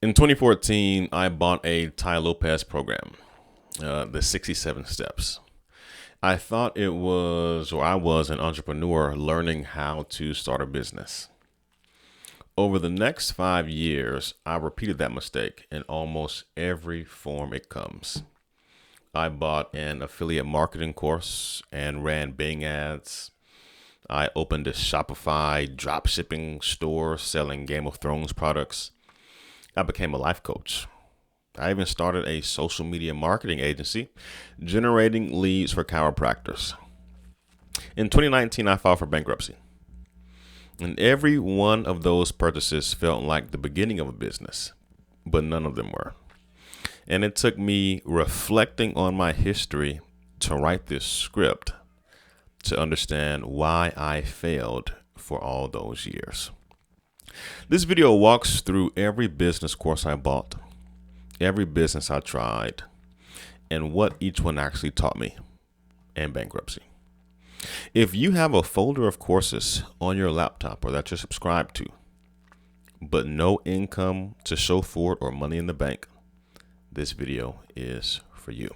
In 2014, I bought a Ty Lopez program, the 67 Steps. I thought I was an entrepreneur learning how to start a business. Over the next 5 years, I repeated that mistake in almost every form it comes. I bought an affiliate marketing course and ran Bing ads. I opened a Shopify dropshipping store selling Game of Thrones products. I became a life coach. I even started a social media marketing agency generating leads for chiropractors. In 2019, I filed for bankruptcy. And every one of those purchases felt like the beginning of a business, but none of them were. And it took me reflecting on my history to write this script to understand why I failed for all those years. This video walks through every business course I bought, every business I tried, and what each one actually taught me in bankruptcy. If you have a folder of courses on your laptop or that you're subscribed to, but no income to show for it or money in the bank, this video is for you.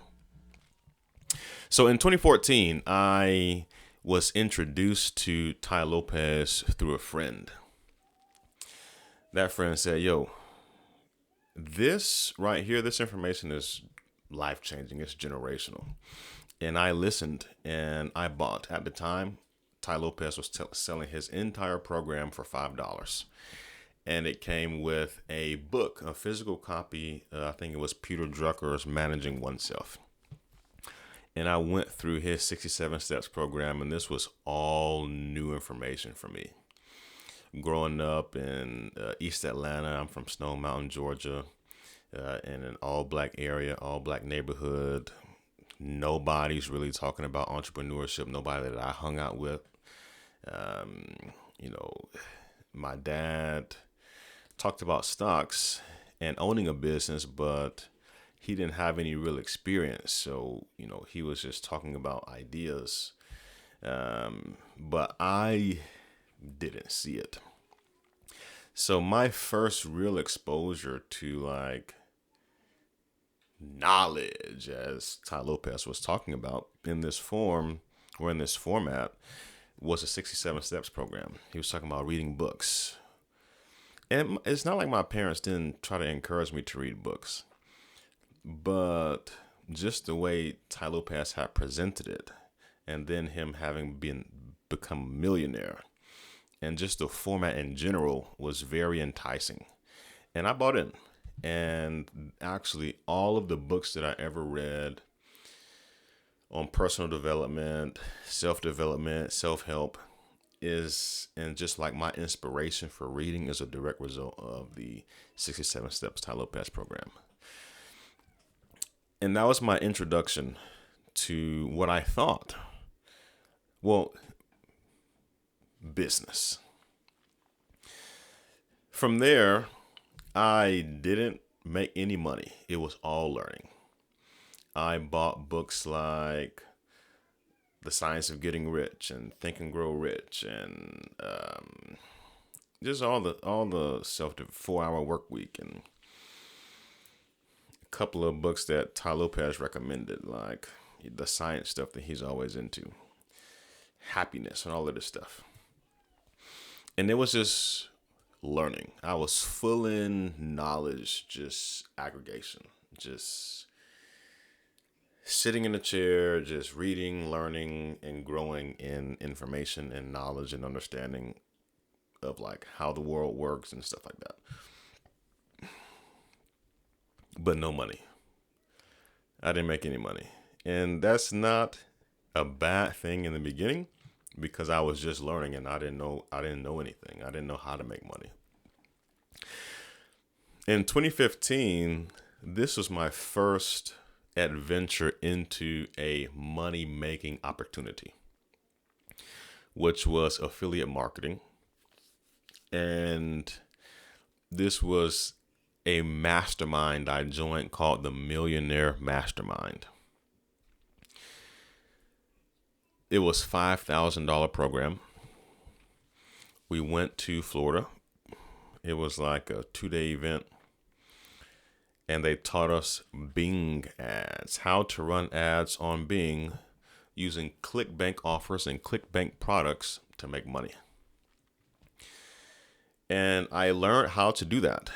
So in 2014, I was introduced to Ty Lopez through a friend. That friend said, yo, this right here, this information is life-changing. It's generational. And I listened and I bought. At the time, Ty Lopez was selling his entire program for $5. And it came with a book, a physical copy. I think it was Peter Drucker's Managing Oneself. And I went through his 67 Steps program, and this was all new information for me. Growing up in East Atlanta, I'm from Snow Mountain, Georgia, in an all-black area, all-black neighborhood. Nobody's really talking about entrepreneurship. Nobody that I hung out with. My dad talked about stocks and owning a business, but he didn't have any real experience. So, he was just talking about ideas. But I didn't see it. So my first real exposure to knowledge, as Ty Lopez was talking about in this form or in this format, was a 67 Steps program. He was talking about reading books. And it's not like my parents didn't try to encourage me to read books, but just the way Ty Lopez had presented it, and then him having become a millionaire, and just the format in general was very enticing. And I bought in. And actually, all of the books that I ever read on personal development, self-development, self-help and just like my inspiration for reading is a direct result of the 67 Steps Ty Lopez program. And that was my introduction to what I thought. Well, business. From there, I didn't make any money. It was all learning. I bought books like The Science of Getting Rich and Think and Grow Rich, and just all the self 4-hour work week, and a couple of books that Ty Lopez recommended, like the science stuff that he's always into, happiness and all of this stuff. And it was just learning. I was full in knowledge, just aggregation, just sitting in a chair, just reading, learning, and growing in information and knowledge and understanding of how the world works and stuff like that. But no money. I didn't make any money. And that's not a bad thing in the beginning, because I was just learning and I didn't know anything. I didn't know how to make money. In 2015, this was my first adventure into a money-making opportunity, which was affiliate marketing. And this was a mastermind I joined called the Millionaire Mastermind. It was $5,000 program. We went to Florida. It was like a 2-day event. and they taught us Bing ads, how to run ads on Bing using ClickBank offers and ClickBank products to make money. And I learned how to do that.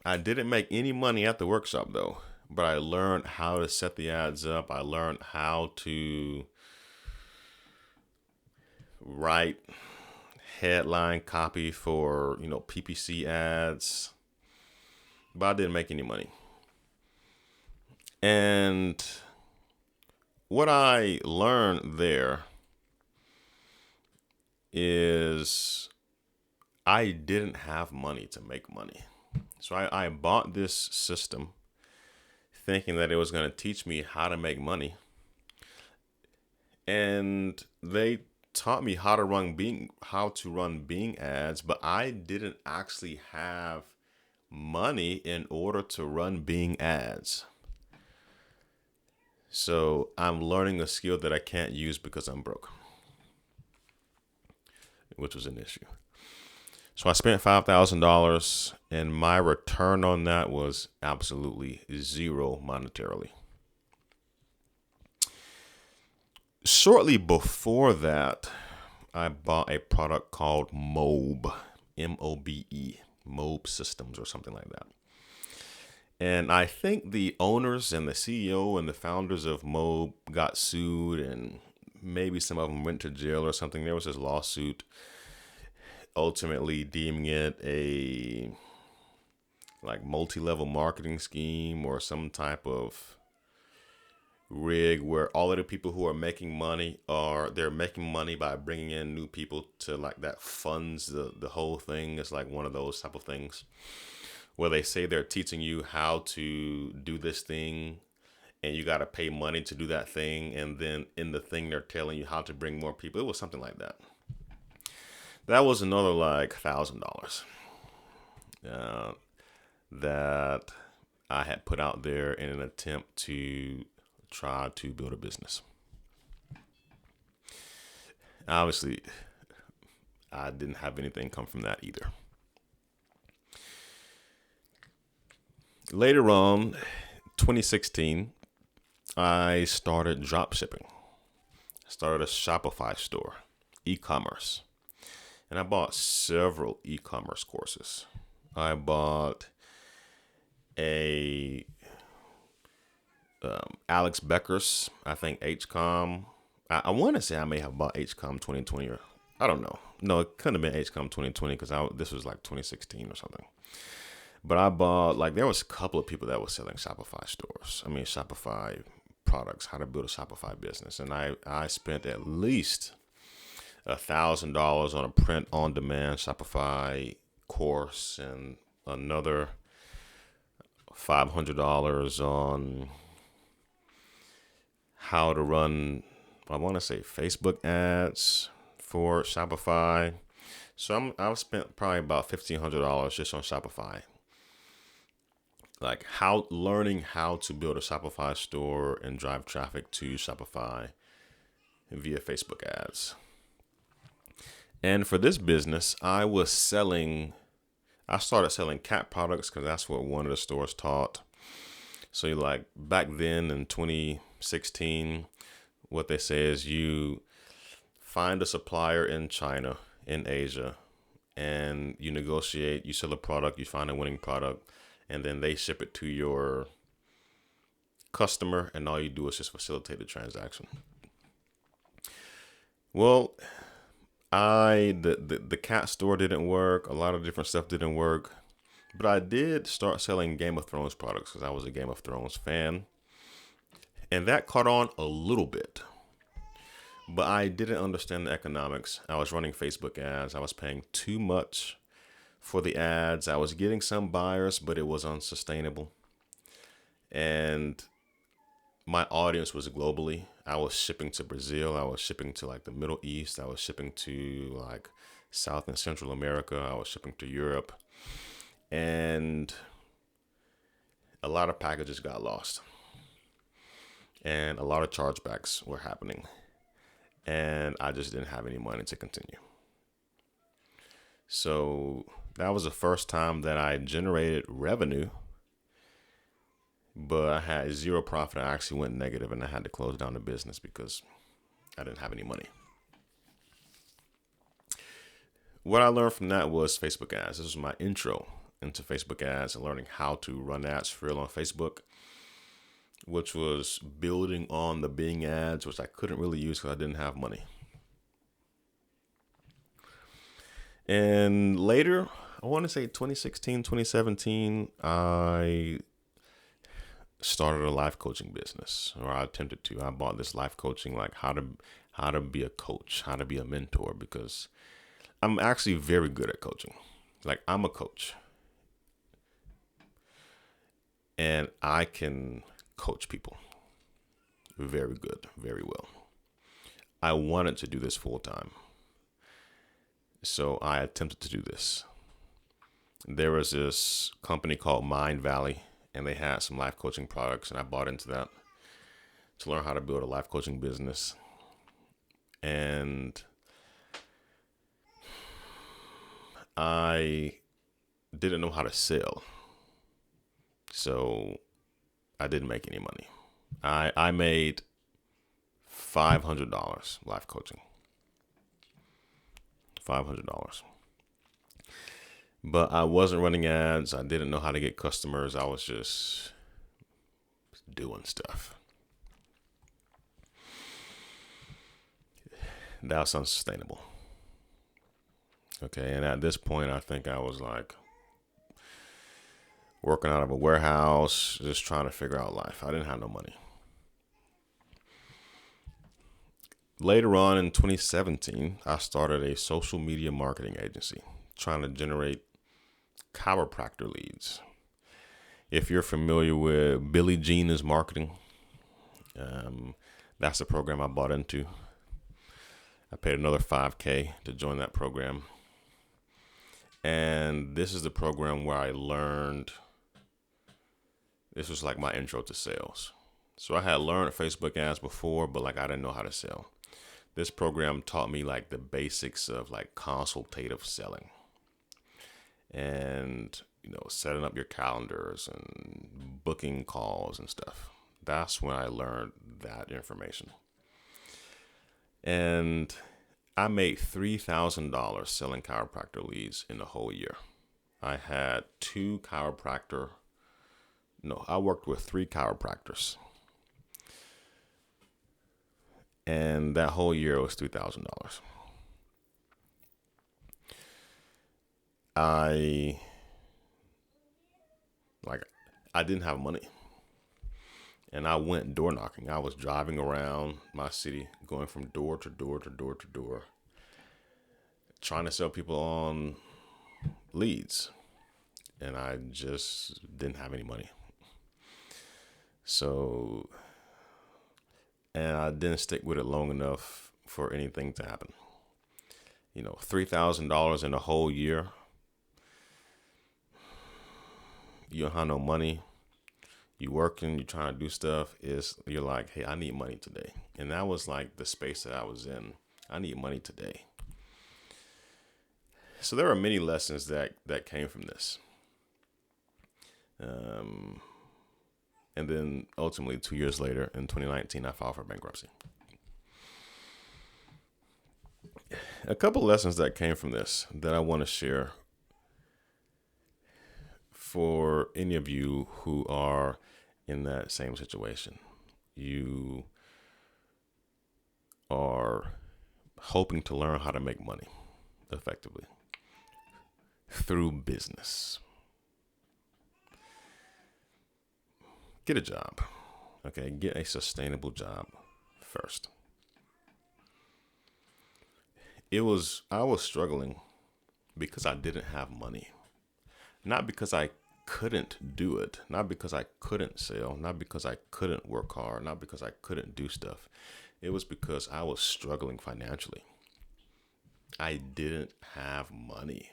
I didn't make any money at the workshop though, but I learned how to set the ads up. I learned how to write headline copy for, PPC ads, but I didn't make any money. And what I learned there is I didn't have money to make money. So I bought this system thinking that it was going to teach me how to make money. And they taught me how to run Bing ads, but I didn't actually have money in order to run Bing ads. So I'm learning a skill that I can't use because I'm broke, which was an issue. So I spent $5,000 and my return on that was absolutely zero monetarily. Shortly before that, I bought a product called Mobe, M-O-B-E, Mobe Systems or something like that. And I think the owners and the CEO and the founders of Mobe got sued, and maybe some of them went to jail or something. There was this lawsuit ultimately deeming it a multi-level marketing scheme or some type of rig where all of the people who are making money they're making money by bringing in new people to that funds the whole thing. It's like one of those type of things where they say they're teaching you how to do this thing and you got to pay money to do that thing, and then in the thing they're telling you how to bring more people. It was something like that. That was another $1,000 that I had put out there in an attempt to try to build a business. Obviously, I didn't have anything come from that either. Later on, 2016, I started drop shipping. I started a Shopify store, e-commerce. And I bought several e-commerce courses. I bought a Alex Becker's, I think HCOM. I want to say I may have bought HCOM 2020 or I don't know. No, it couldn't have been HCOM 2020 because this was 2016 or something. But I bought, there was a couple of people that were selling Shopify Shopify products, how to build a Shopify business. And I spent at least $1,000 on a print-on-demand Shopify course and another $500 on how to run, I want to say, Facebook ads for Shopify. So I've spent probably about $1,500 just on Shopify. Learning how to build a Shopify store and drive traffic to Shopify via Facebook ads. And for this business, I started selling cat products because that's what one of the stores taught. So back then in 2016, what they say is you find a supplier in China, in Asia, and you negotiate, you sell a product, you find a winning product, and then they ship it to your customer, and all you do is just facilitate the transaction. Well, the cat store didn't work. A lot of different stuff didn't work. But I did start selling Game of Thrones products because I was a Game of Thrones fan. And that caught on a little bit. But I didn't understand the economics. I was running Facebook ads. I was paying too much for the ads. I was getting some buyers, but it was unsustainable. And my audience was globally. I was shipping to Brazil. I was shipping to the Middle East. I was shipping to South and Central America. I was shipping to Europe. And a lot of packages got lost. And a lot of chargebacks were happening. And I just didn't have any money to continue. So that was the first time that I generated revenue but I had zero profit. I actually went negative and I had to close down the business because I didn't have any money. What I learned from that was Facebook ads. This was my intro into Facebook ads and learning how to run ads for real on Facebook, which was building on the Bing ads, which I couldn't really use because I didn't have money. And later, I want to say 2016, 2017, I started a life coaching business, or I attempted to. I bought this life coaching, like how to be a coach, how to be a mentor, because I'm actually very good at coaching. Like, I'm a coach and I can coach people very good, very well. I wanted to do this full time. So I attempted to do this. There was this company called Mind Valley, and they had some life coaching products, and I bought into that to learn how to build a life coaching business. And I didn't know how to sell. So I didn't make any money. I made $500 life coaching. $500. But I wasn't running ads. I didn't know how to get customers. I was just doing stuff. That was unsustainable. Okay, and at this point, I think I was like working out of a warehouse, just trying to figure out life. I didn't have no money. Later on in 2017, I started a social media marketing agency trying to generate chiropractor leads. If you're familiar with Billie Jean is marketing, that's the program I bought into. I paid another $5,000 to join that program. And this is the program where I learned, this was like my intro to sales. So I had learned Facebook ads before, but like I didn't know how to sell. This program taught me like the basics of like consultative selling and, setting up your calendars and booking calls and stuff. That's when I learned that information. And I made $3,000 selling chiropractor leads in the whole year. I had I worked with 3 chiropractors. And that whole year was $3,000. I didn't have money. And I went door knocking. I was driving around my city, going from door to door to door to door, trying to sell people on leads. And I just didn't have any money. So, and I didn't stick with it long enough for anything to happen. $3,000 in a whole year. You don't have no money. You working, you trying to do stuff. You're like, hey, I need money today. And that was like the space that I was in. I need money today. So there are many lessons that came from this. And then ultimately 2 years later, in 2019, I filed for bankruptcy. A couple lessons that came from this that I want to share for any of you who are in that same situation. You are hoping to learn how to make money effectively through business. Get a job. Okay, get a sustainable job first. I was struggling because I didn't have money. Not because I couldn't do it, not because I couldn't sell, not because I couldn't work hard, not because I couldn't do stuff. It was because I was struggling financially. I didn't have money.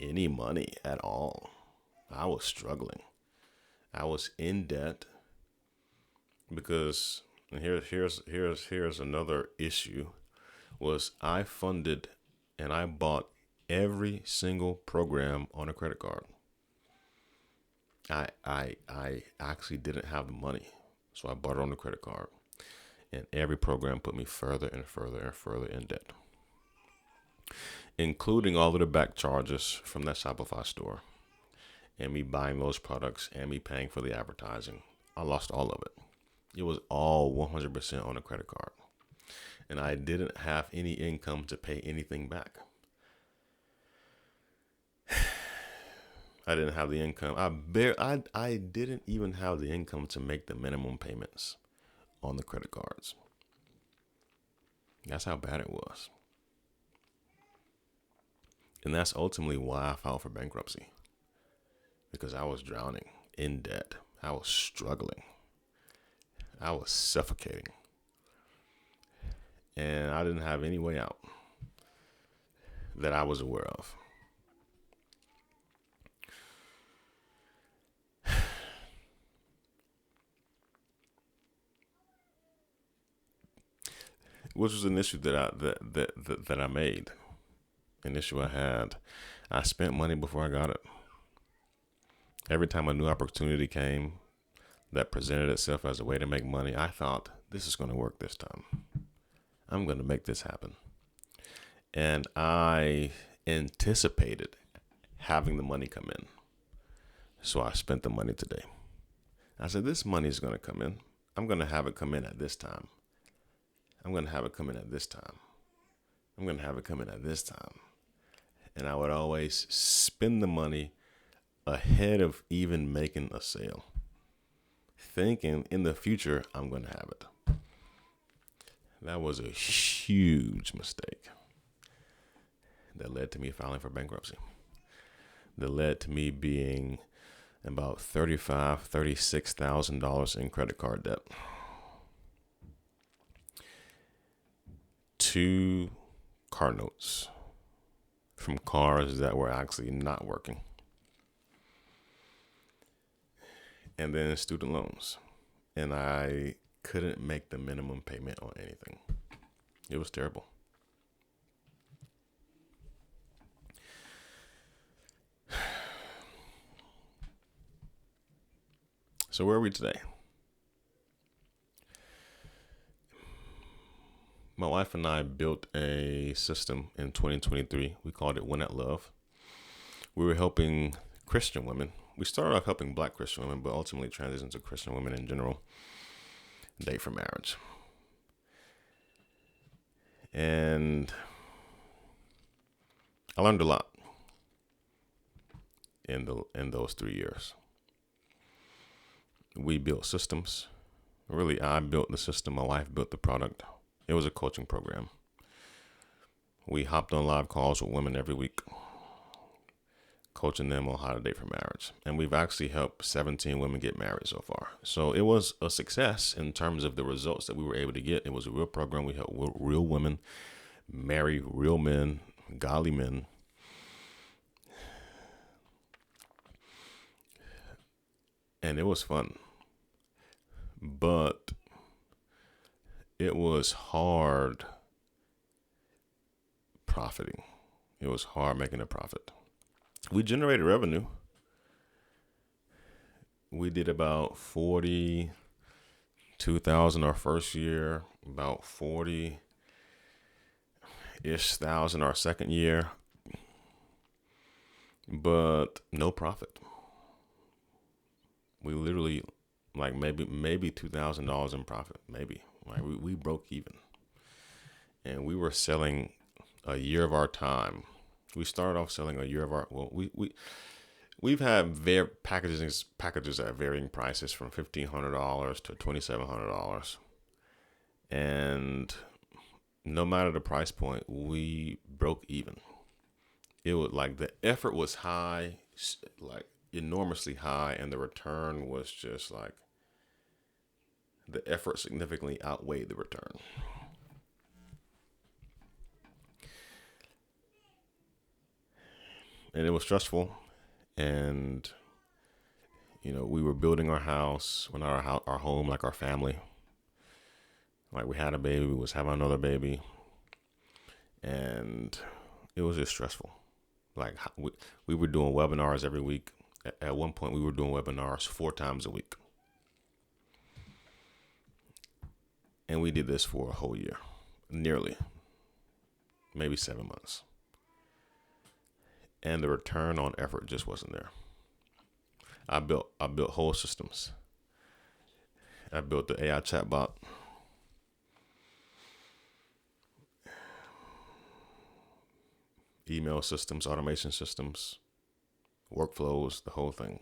Any money at all. I was struggling. I was in debt because, and here's another issue, was I funded and I bought every single program on a credit card. I actually didn't have the money, so I bought it on the credit card, and every program put me further and further and further in debt, including all of the back charges from that Shopify store, and me buying those products and me paying for the advertising. I lost all of it. It was all 100% on a credit card, and I didn't have any income to pay anything back. I didn't have the income. I didn't even have the income to make the minimum payments on the credit cards. That's how bad it was. And that's ultimately why I filed for bankruptcy. Because I was drowning in debt. I was struggling. I was suffocating. And I didn't have any way out that I was aware of. Which was an issue that I made, an issue I had. I spent money before I got it. Every time a new opportunity came that presented itself as a way to make money, I thought, this is going to work this time. I'm going to make this happen. And I anticipated having the money come in. So I spent the money today. I said, this money is going to come in. I'm going to have it come in at this time. I'm going to have it come in at this time. I'm going to have it come in at this time. And I would always spend the money ahead of even making a sale, thinking in the future, I'm going to have it. That was a huge mistake that led to me filing for bankruptcy. That led to me being about $35,000, $36,000 in credit card debt. 2 car notes from cars that were actually not working. And then student loans. And I couldn't make the minimum payment on anything. It was terrible. So where are we today? My wife and I built a system in 2023. We called it Win at Love. We were helping Christian women. We started off helping Black Christian women, but ultimately transitioned to Christian women in general date for marriage. And I learned a lot in those 3 years. We built systems. Really, I built the system. My wife built the product. It was a coaching program. We hopped on live calls with women every week, coaching them on how to date for marriage. And we've actually helped 17 women get married so far. So it was a success in terms of the results that we were able to get. It was a real program. We helped real women marry real men, godly men. And it was fun. But it was hard profiting. It was hard making a profit. We generated revenue. We did about 42,000 our first year, about 40-ish thousand our second year, but no profit. We literally maybe $2,000 in profit, maybe. Like we broke even, and we were selling a year of our time. We started off selling a year of our. Well, we've had packages at varying prices from $1,500 to $2,700, and no matter the price point, we broke even. It was like the effort was high, like enormously high, and the return was just like. The effort significantly outweighed the return. And it was stressful. And, we were building our house, our home, like our family. Like we had a baby, we was having another baby. And it was just stressful. Like we were doing webinars every week. At one point, we were doing webinars 4 times a week. And we did this for a whole year, nearly, maybe 7 months. And the return on effort just wasn't there. I built whole systems. I built the AI chatbot. Email systems, automation systems, workflows, the whole thing.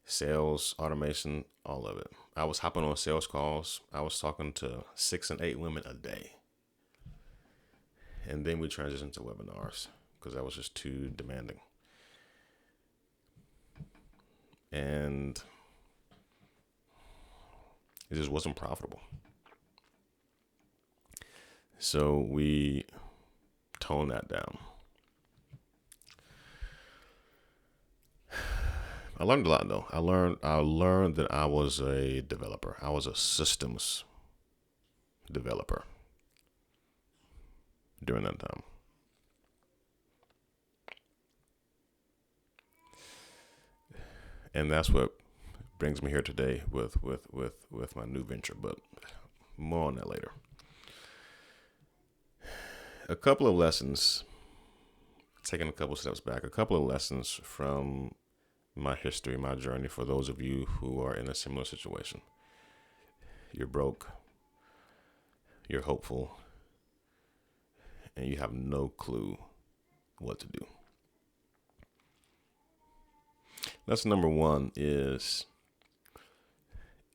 Sales, automation, all of it. I was hopping on sales calls. I was talking to 6 and 8 women a day. And then we transitioned to webinars because that was just too demanding. And it just wasn't profitable. So we toned that down. I learned a lot though. I learned that I was a developer. I was a systems developer during that time. And that's what brings me here today with my new venture, but more on that later. A couple of lessons, taking a couple steps back, a couple of lessons from my history, my journey, for those of you who are in a similar situation. You're broke, you're hopeful, and you have no clue what to do. Lesson number one is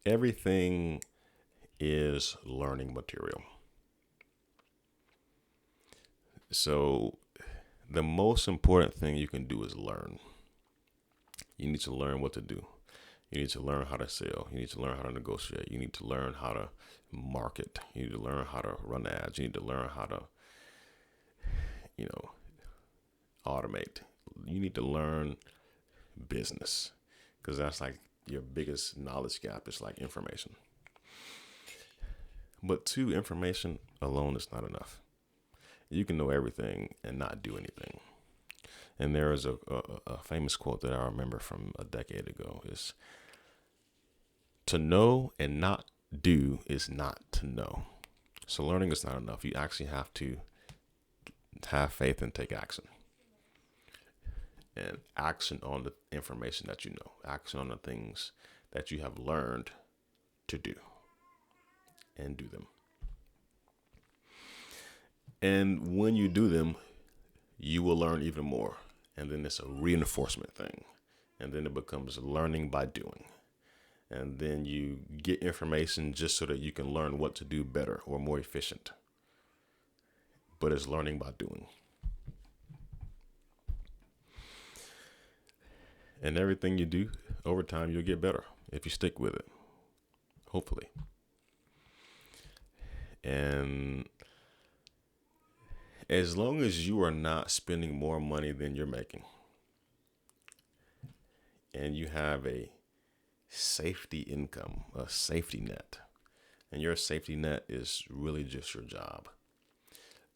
everything is learning material. So the most important thing you can do is learn. You need to learn what to do. You need to learn how to sell. You need to learn how to negotiate. You need to learn how to market. You need to learn how to run ads. You need to learn how to, automate. You need to learn business, because that's like your biggest knowledge gap is like information. But information alone is not enough. You can know everything and not do anything. And there is a famous quote that I remember from a decade ago is, to know and not do is not to know. So learning is not enough. You actually have to have faith and take action. And action on the information that you know. Action on the things that you have learned to do. And do them. And when you do them, you will learn even more. And then it's a reinforcement thing. And then it becomes learning by doing. And then you get information just so that you can learn what to do better or more efficient. But it's learning by doing. And everything you do, over time, you'll get better if you stick with it. Hopefully. And as long as you are not spending more money than you're making, and you have a safety income, a safety net, and your safety net is really just your job,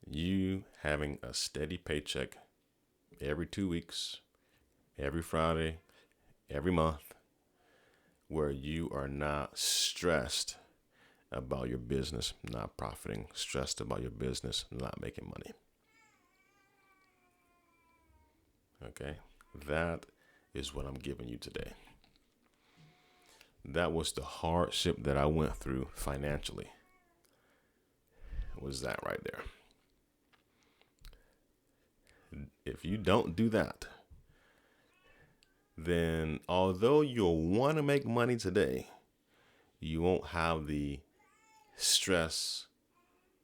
you having a steady paycheck every 2 weeks, every Friday, every month, where you are not stressed about your business not profiting, stressed about your business not making money. Okay, that is what I'm giving you today. That was the hardship that I went through financially. Was that right there? If you don't do that, then although you'll want to make money today, you won't have the stress,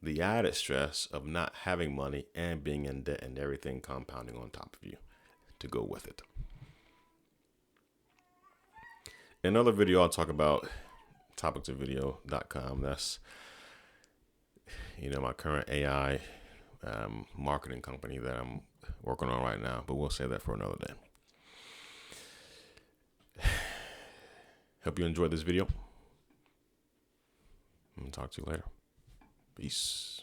the added stress of not having money and being in debt and everything compounding on top of you to go with it. In another video, I'll talk about topictovideo.com. That's, my current AI marketing company that I'm working on right now, but we'll save that for another day. Hope you enjoyed this video. I'll talk to you later. Peace.